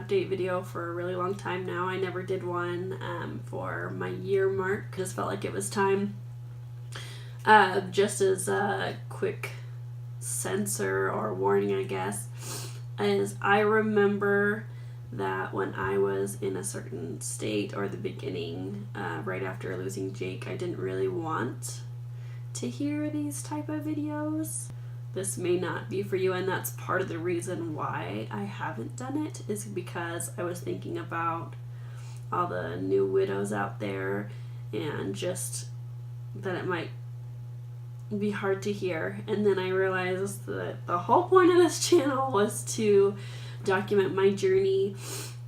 update video for a really long time now. I never did one for my year mark. Just felt like it was time. Just as a quick censor or warning, I guess, is I remember that when I was in a certain state or the beginning, right after losing Jake, I didn't really want to hear these type of videos. This may not be for you, and that's part of the reason why I haven't done it, is because I was thinking about all the new widows out there and just that it might be hard to hear. And then I realized that the whole point of this channel was to document my journey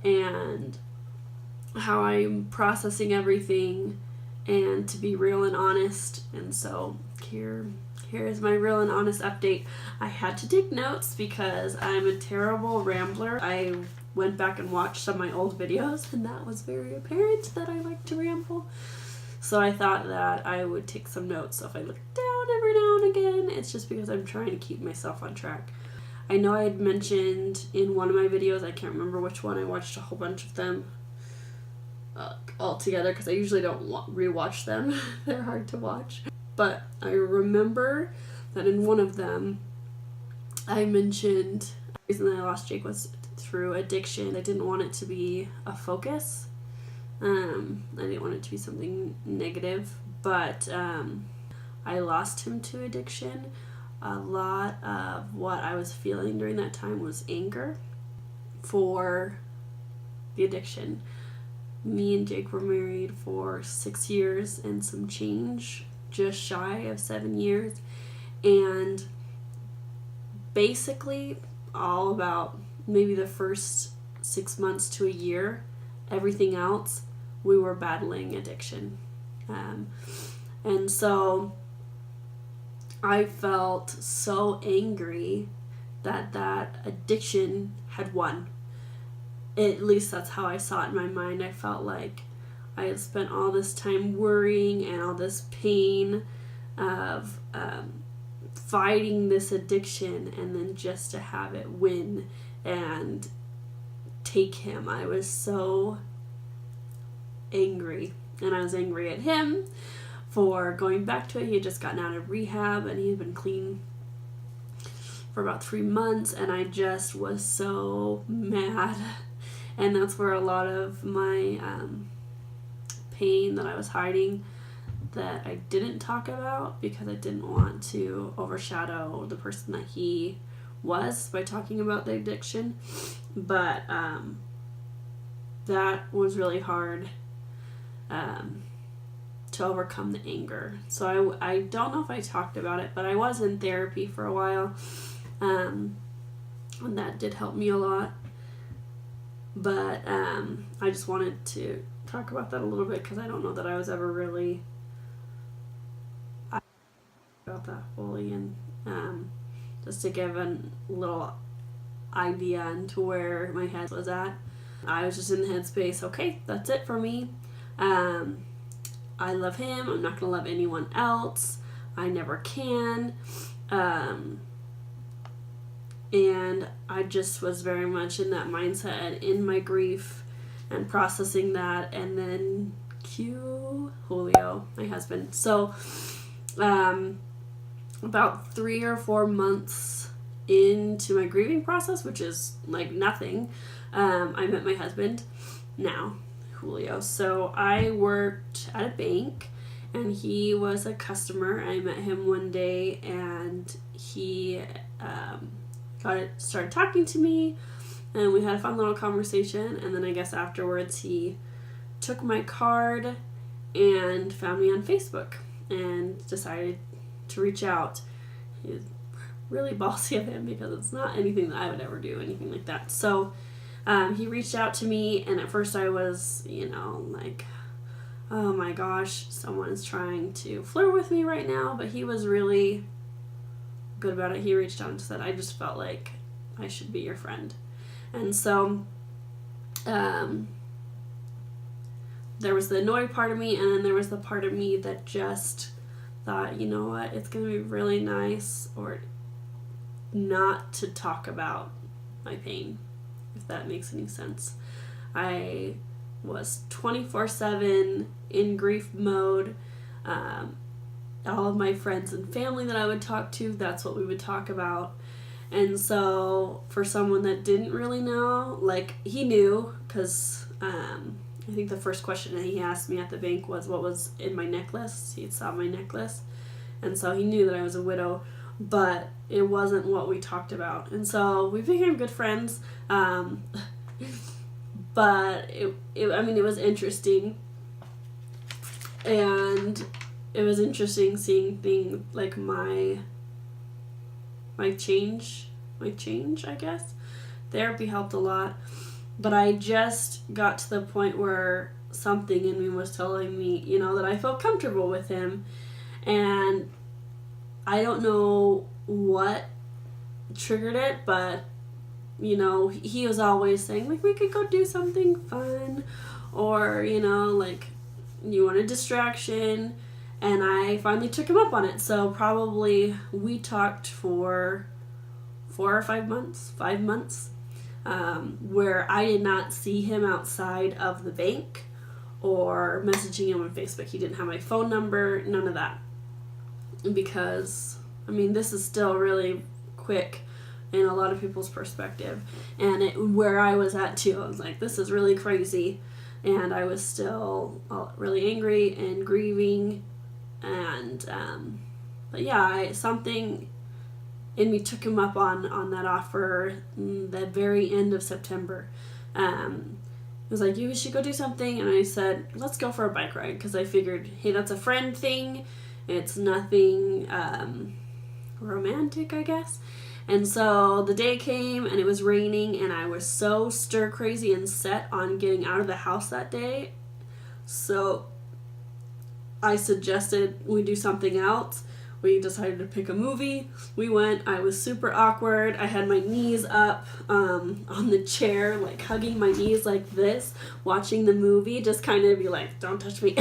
and how I'm processing everything and to be real and honest. And so here's my real and honest update. I had to take notes because I'm a terrible rambler. I went back and watched some of my old videos, and that was very apparent that I like to ramble. So I thought that I would take some notes. So if I look down every now and again, it's just because I'm trying to keep myself on track. I know I had mentioned in one of my videos, I can't remember which one, I watched a whole bunch of them all together because I usually don't rewatch them. They're hard to watch. But I remember that in one of them, I mentioned the reason that I lost Jake was through addiction. I didn't want it to be a focus. I didn't want it to be something negative, but I lost him to addiction. A lot of what I was feeling during that time was anger for the addiction. Me and Jake were married for 6 years and some change, just shy of 7 years, and basically all about maybe the first 6 months to a year, everything else, we were battling addiction. And so I felt so angry that addiction had won. At least that's how I saw it in my mind. I felt like I had spent all this time worrying and all this pain of fighting this addiction, and then just to have it win and take him. I was so angry, and I was angry at him for going back to it. He had just gotten out of rehab and he had been clean for about 3 months, and I just was so mad. And that's where a lot of my pain that I was hiding, that I didn't talk about because I didn't want to overshadow the person that he was by talking about the addiction. But that was really hard to overcome the anger. So I don't know if I talked about it, but I was in therapy for a while, and that did help me a lot. But I just wanted to talk about that a little bit because I don't know that I was ever really about that fully, and just to give a little idea into where my head was at. I was just in the headspace, okay, that's it for me. I love him. I'm not going to love anyone else. I never can. And I just was very much in that mindset and in my grief and processing that. And then cue Julio, my husband. So about 3 or 4 months into my grieving process, which is like nothing, I met my husband now, Julio. So I worked at a bank and he was a customer. I met him one day and he started talking to me, and we had a fun little conversation. And then I guess afterwards he took my card and found me on Facebook and decided to reach out. He was really ballsy of him because it's not anything that I would ever do, anything like that. So he reached out to me, and at first I was, like, oh my gosh, someone is trying to flirt with me right now. But he was really good about it. He reached out and said, I just felt like I should be your friend. And so there was the annoyed part of me, and then there was the part of me that just thought, you know what, it's going to be really nice or not to talk about my pain. if that makes any sense. I was 24/7 in grief mode. All of my friends and family that I would talk to, that's what we would talk about. And so for someone that didn't really know, like, he knew, because I think the first question that he asked me at the bank was what was in my necklace. He saw my necklace, and so he knew that I was a widow, but it wasn't what we talked about. And so we became good friends, but it was interesting, and it was interesting seeing things like my change, I guess. Therapy helped a lot, but I just got to the point where something in me was telling me, that I felt comfortable with him, and I don't know what triggered it, but, he was always saying, like, we could go do something fun, or, like, you want a distraction, and I finally took him up on it. So probably we talked for 4 or 5 months, where I did not see him outside of the bank or messaging him on Facebook. He didn't have my phone number, none of that. Because, this is still really quick in a lot of people's perspective. And where I was at too, I was like, this is really crazy. And I was still really angry and grieving. And, but yeah, something in me took him up on that offer the very end of September. It was like, you should go do something. And I said, let's go for a bike ride. Because I figured, hey, that's a friend thing. It's nothing romantic, I guess. And so the day came and it was raining, and I was so stir crazy and set on getting out of the house that day. So I suggested we do something else. We decided to pick a movie. We went. I was super awkward. I had my knees up on the chair, like hugging my knees like this, watching the movie, just kind of be like, don't touch me.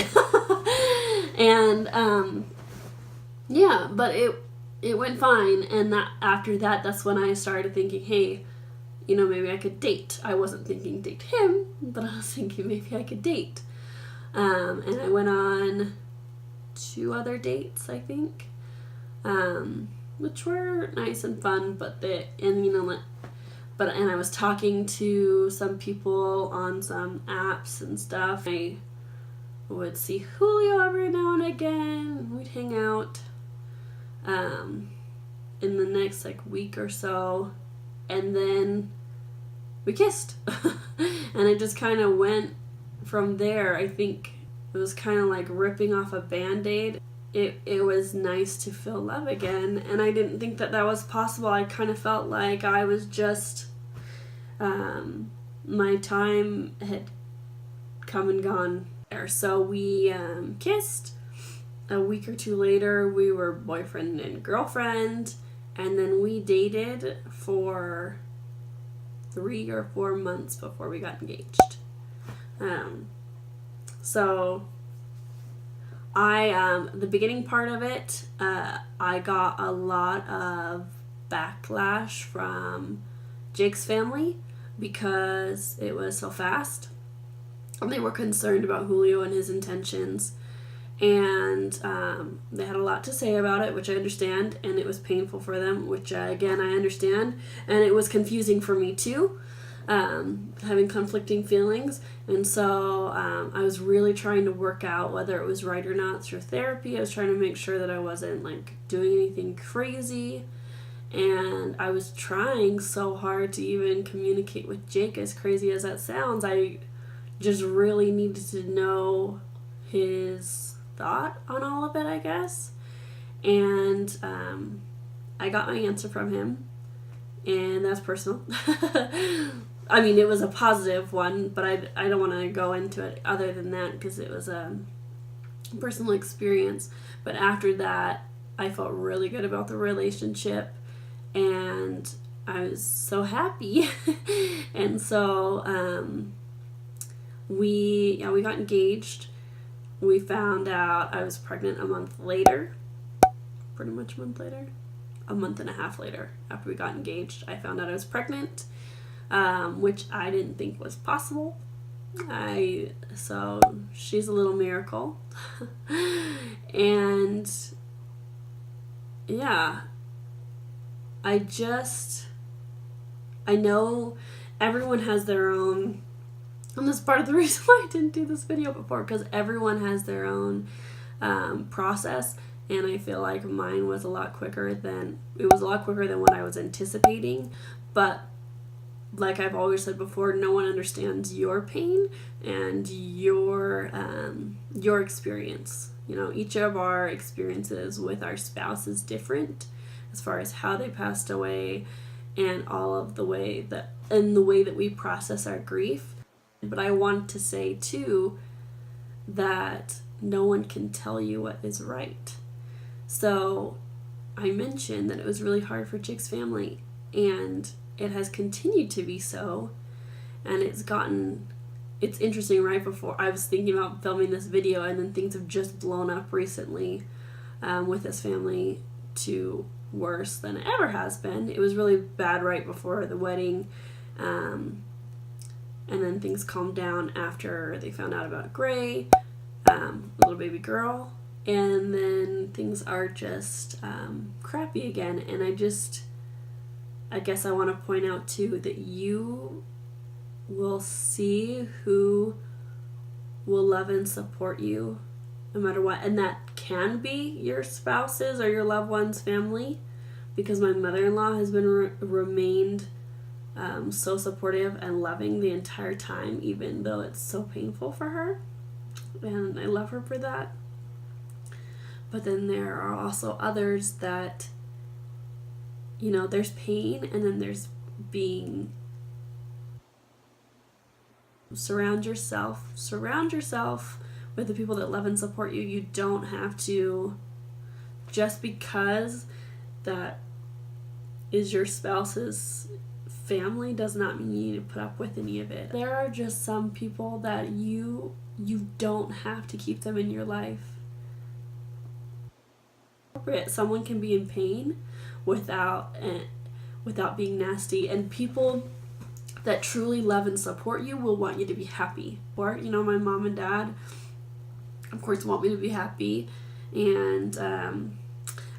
And yeah, but it went fine. And after that, that's when I started thinking, hey, maybe I could date. I wasn't thinking date him, but I was thinking maybe I could date. And I went on 2 other dates, I think, which were nice and fun, and I was talking to some people on some apps and stuff. I would see Julio every now and again. We'd hang out in the next week or so, and then we kissed. And it just kind of went from there. I think it was kind of like ripping off a Band-Aid. It was nice to feel love again, and I didn't think that was possible. I kind of felt like I was just my time had come and gone there. So we kissed. A week or 2 later, we were boyfriend and girlfriend, and then we dated for 3 or 4 months before we got engaged. So the beginning part of it, I got a lot of backlash from Jake's family because it was so fast. And they were concerned about Julio and his intentions. And they had a lot to say about it, which I understand. And it was painful for them, which, again, I understand. And it was confusing for me, too, having conflicting feelings. And so I was really trying to work out whether it was right or not through therapy. I was trying to make sure that I wasn't, doing anything crazy. And I was trying so hard to even communicate with Jake, as crazy as that sounds. I just really needed to know his thought on all of it, I guess. And I got my answer from him, and that's personal. It was a positive one, but I don't want to go into it other than that because it was a personal experience. But after that, I felt really good about the relationship, and I was so happy. And so we got engaged. We found out I was pregnant a month later. Pretty much a month later. A month and a half later, after we got engaged, I found out I was pregnant. which I didn't think was possible. So she's a little miracle. And yeah, I know everyone has their own, and that's part of the reason why I didn't do this video before, because everyone has their own process, and I feel like mine was a lot quicker than what I was anticipating. But like I've always said before, no one understands your pain and your experience. Each of our experiences with our spouse is different as far as how they passed away and all of the way that we process our grief. But I want to say too that no one can tell you what is right. So I mentioned that it was really hard for Jake's family, and it has continued to be so. And it's interesting, right before I was thinking about filming this video, and then things have just blown up recently with this family to worse than it ever has been. It was really bad right before the wedding, and then things calmed down after they found out about Gray, little baby girl, and then things are just crappy again. And I guess I want to point out too that you will see who will love and support you no matter what, and that can be your spouse's or your loved one's family, because my mother-in-law has been remained so supportive and loving the entire time, even though it's so painful for her, and I love her for that. But then there are also others that, there's pain, and then there's being. Surround yourself with the people that love and support you. You don't have to, just because that is your spouse's family does not mean you need to put up with any of it. There are just some people that you don't have to keep them in your life. Someone can be in pain without being nasty, and people that truly love and support you will want you to be happy. Or, my mom and dad, of course, want me to be happy. And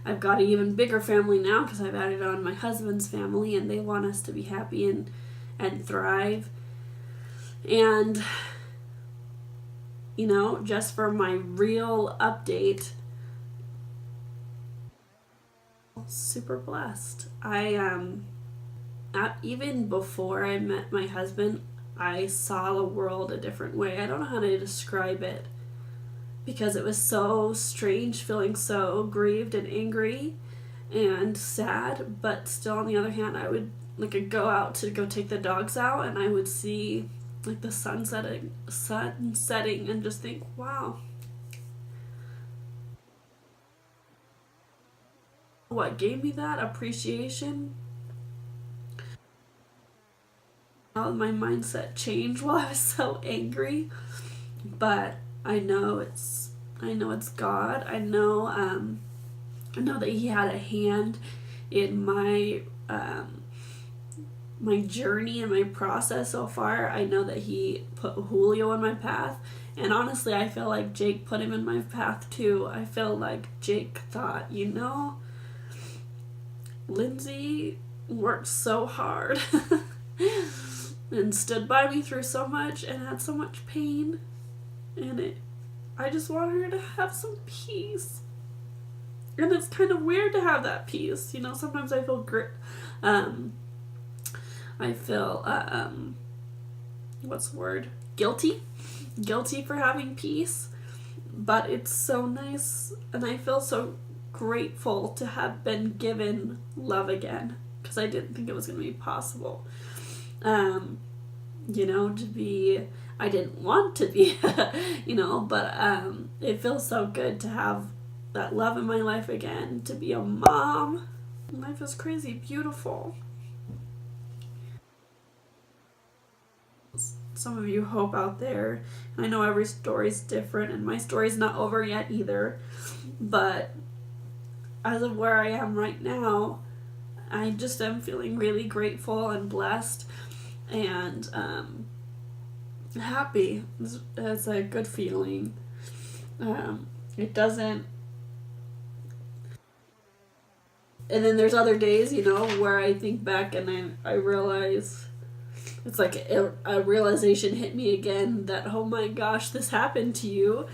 I've got an even bigger family now because I've added on my husband's family, and they want us to be happy and thrive. And, just for my real update, super blessed. Even before I met my husband, I saw the world a different way. I don't know how to describe it, because it was so strange, feeling so grieved and angry and sad. But still, on the other hand, I would go out to go take the dogs out, and I would see the sun setting and just think, wow, what gave me that appreciation. My mindset changed while I was so angry, but I know it's God. I know that He had a hand in my my journey and my process so far. I know that He put Julio in my path, and honestly, I feel like Jake put him in my path too. I feel like Jake thought, Lindsay worked so hard and stood by me through so much and had so much pain, and I just want her to have some peace. And it's kind of weird to have that peace. Sometimes I feel guilty for having peace, but it's so nice, and I feel so grateful to have been given love again, because I didn't think it was going to be possible. I didn't want to be, but it feels so good to have that love in my life again, to be a mom. Life is crazy beautiful. Some of you hope out there, and I know every story's different, and my story's not over yet either, but as of where I am right now, I just am feeling really grateful and blessed and happy. It's a good feeling. It doesn't. And then there's other days, where I think back and I realize, it's like a realization hit me again that, oh my gosh, this happened to you.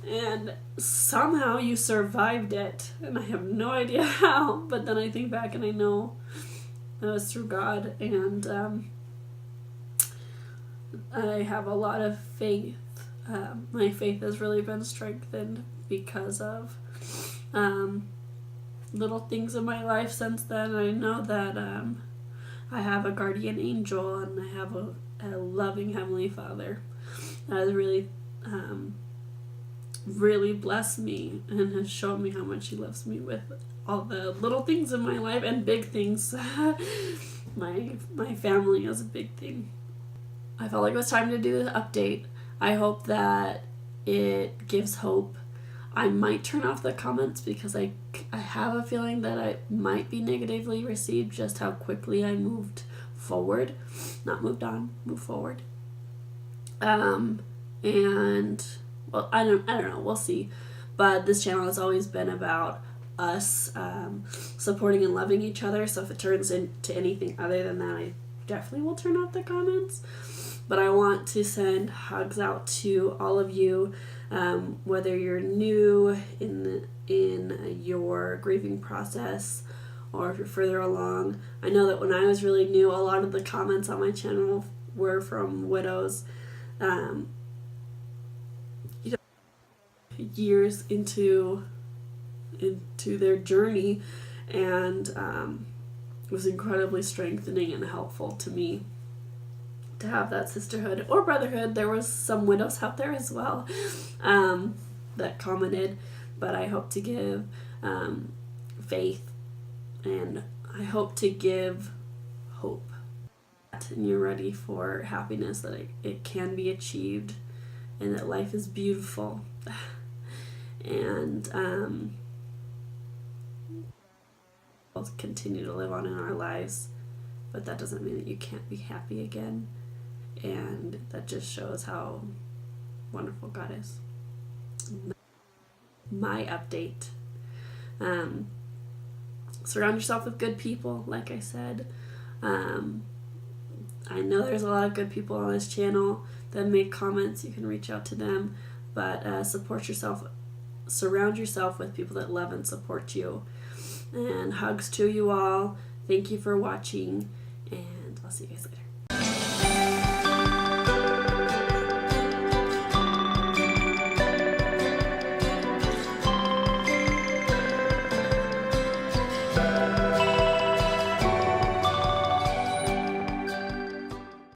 And somehow you survived it. And I have no idea how. But then I think back and I know it was through God. And I have a lot of faith. My faith has really been strengthened because of little things in my life since then. I know that I have a guardian angel and I have a loving Heavenly Father that has really really blessed me and has shown me how much He loves me with all the little things in my life and big things. My family is a big thing. I felt like it was time to do the update. I hope that it gives hope. I might turn off the comments because I have a feeling that I might be negatively received just how quickly I moved forward. Not moved on, moved forward. And well, I don't know, we'll see. But this channel has always been about us supporting and loving each other. So if it turns into anything other than that, I definitely will turn off the comments. But I want to send hugs out to all of you, whether you're new in your grieving process or if you're further along. I know that when I was really new, a lot of the comments on my channel were from widows, years into their journey, and it was incredibly strengthening and helpful to me to have that sisterhood or brotherhood. There was some widows out there as well that commented, but I hope to give faith, and I hope to give hope, and you're ready for happiness, that it can be achieved, and that life is beautiful. And we'll continue to live on in our lives, but that doesn't mean that you can't be happy again. And that just shows how wonderful God is. My update. Surround yourself with good people, like I said. I know there's a lot of good people on this channel that make comments. You can reach out to them, but support yourself. Surround yourself with people that love and support you. And hugs to you all. Thank you for watching, and I'll see you guys later.